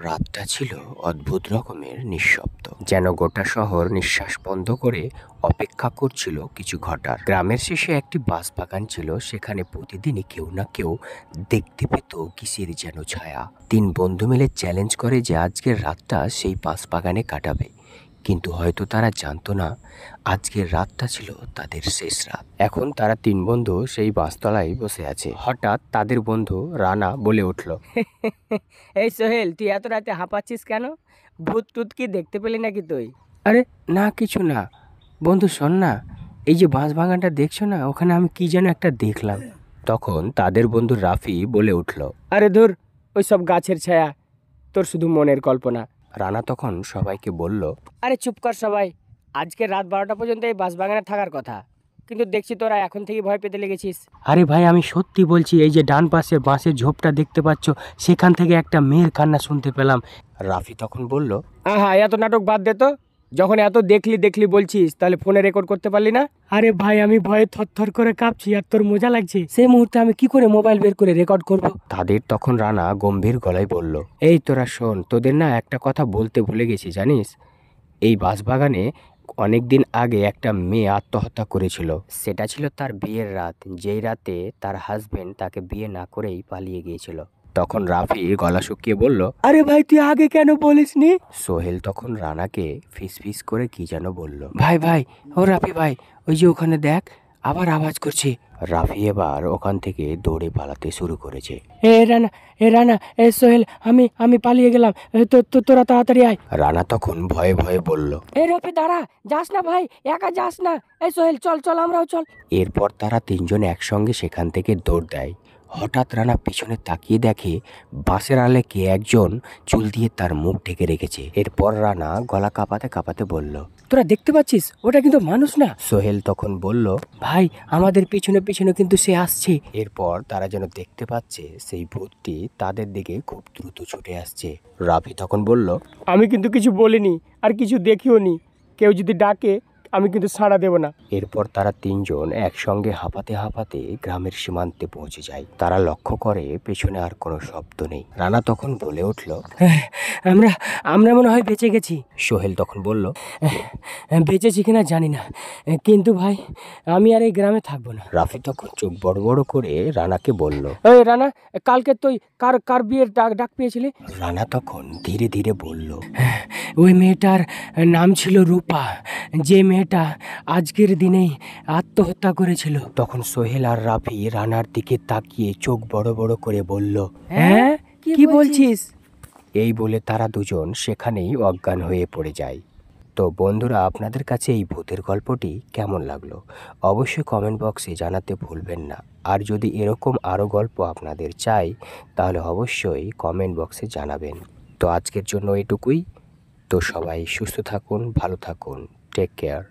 রাতটা ছিল অদ্ভুত রকমের নিঃশব্দ, যেন গোটা শহর নিঃশ্বাস বন্ধ করে অপেক্ষা করছিল কিছু ঘটার। গ্রামের শেষে একটি বাঁশবাগান ছিল, সেখানে প্রতিদিনই কেউ না কেউ দেখতে পেত কিসের যেন ছায়া। তিন বন্ধু মিলে চ্যালেঞ্জ করে যে আজকের রাতটা সেই বাঁশবাগানে কাটাবে, কিন্তু হয়তো তারা জানতো না আজকের রাতটা ছিল তাদের শেষ রাত। এখন তারা তিন বন্ধু সেই বাঁশতলায় বসে আছে। হঠাৎ তাদের বন্ধু রানা বলে উঠল, এই সোহেল, তুই এত রাতে হাঁপাচ্ছিস কেন? ভূত টুত কি দেখতে পেলি নাকি তুই? আরে না, কিছু না বন্ধু, শোন না, এই যে বাঁশবাগানটা দেখছো না, ওখানে আমি কি যেন একটা দেখলাম। তখন তাদের বন্ধু রাফি বলে উঠল, আরে ধুর, ওই সব গাছের ছায়া, তোর শুধু মনের কল্পনা। রানা তখন সবাইকে বলল, আরে চুপ কর সবাই, আজকে রাত 12টা পর্যন্ত এই বাঁশবাগানে থাকার কথা, কিন্তু দেখছি তোরা এখন থেকে ভয় পেতে লেগেছিস। আরে ভাই, আমি সত্যি বলছি, এই যে ডান পাশে বাঁশের ঝোপটা দেখতে পাচ্ছ, সেখান থেকে একটা মেয়ের কান্না শুনতে পেলাম। রাফি তখন বলল, আহা, এত নাটক বাদ দে তো। যখন এত দেখলি বলছিস, তাহলে ফোনে রেকর্ড করতে পারলি না? আরে ভাই, আমি ভয়ে থরথর করে কাঁপছি আর তোর মজা লাগছে, সেই মুহূর্তে আমি কি করে মোবাইল বের করে রেকর্ড করব? তাদের তখন রানা গম্ভীর গলায় বলল, এই তোরা শোন, তোদের না একটা কথা বলতে ভুলে গেছি, জানিস? এই বাঁশবাগানে অনেকদিন আগে একটা মেয়ে আত্মহত্যা করেছিল। সেটা ছিল তার বিয়ের রাত, যেই রাতে তার হাজবেন্ড তাকে বিয়ে না করেই পালিয়ে গিয়েছিল। তখন রাফি গলা শুকিয়ে বলল, আরে ভাই, তুই আগে কেন বলিসনি? সোহেল তখন রানাকে ফিস করে কি যেন বলল। ভাই ভাই, ও রাফি ভাই, ওই যে ওখানে দেখ, আবার আওয়াজ করছে। রাফি এবার ওখান থেকে দৌড়ে পালাতে শুরু করেছে। রানা, সোহেল, আমি পালিয়ে গেলাম, তোরা তাড়াতাড়ি আয়। রানা তখন ভয়ে ভয়ে বলল, রফি দাঁড়া, যাস না ভাই, একা যাস না। এই সোহেল, চল আমরাও চল। এরপর তারা তিনজন একসঙ্গে সেখান থেকে দৌড় দেয়। হঠাৎ রানা পিছনে তাকিয়ে দেখে বাঁশের আলে কে একজন চুল দিয়ে তার মুখ ঢেকে রেখেছে। এরপর রানা গলা কাঁপাতে কাঁপাতে বলল, তোরা দেখতে পাচ্ছিস, ওটা কিন্তু মানুষ না। সোহেল তখন বলল, ভাই, আমাদের পিছনে কিন্তু সে আসছে। এরপর তারা যেন দেখতে পাচ্ছে সেই ভূতটি তাদের দিকে খুব দ্রুত ছুটে আসছে। রাফি তখন বলল, আমি কিন্তু কিছু বলিনি আর কিছু দেখিও নি, কেউ যদি ডাকে আমি কিন্তু সাড়া দেব না। এরপর তারা তিনজন একসঙ্গে হাঁপাতে হাঁপাতে গ্রামের সীমান্তে পৌঁছে যায়। তারা লক্ষ্য করে পেছনে আর কোনো শব্দ নেই। রানা তখন বলে উঠল, আমরা মনে হয় বেঁচে গেছি। সোহেল তখন বলল, বেঁচেছি কিনা জানি না, কিন্তু ভাই, আমি আর এই গ্রামে থাকবো না। রাফি তখন চোখ বড় বড় করে রানাকে বলল, এই রানা, কালকে তুই কার বিয়ের ডাক পেয়েছিলি? রানা তখন ধীরে ধীরে বলল, ওই মেয়েটার নাম ছিল রূপা, যে মেয়েটা আজকের দিনেই আত্মহত্যা করেছিল। তখন সোহেল আর রাফি রানার দিকে তাকিয়ে চোখ বড় বড় করে বলল, হ্যাঁ, কি বলছিস? এই বলে তারা দুজন সেখানেই অজ্ঞান হয়ে পড়ে যায়। তো বন্ধুরা, আপনাদের কাছে এই ভূতের গল্পটি কেমন লাগলো অবশ্যই কমেন্ট বক্সে জানাতে ভুলবেন না। আর যদি এরকম আরও গল্প আপনাদের চাই, তাহলে অবশ্যই কমেন্ট বক্সে জানাবেন। তো আজকের জন্য এটুকুই। তো সবাই সুস্থ থাকুন, ভালো থাকুন, টেক কেয়ার।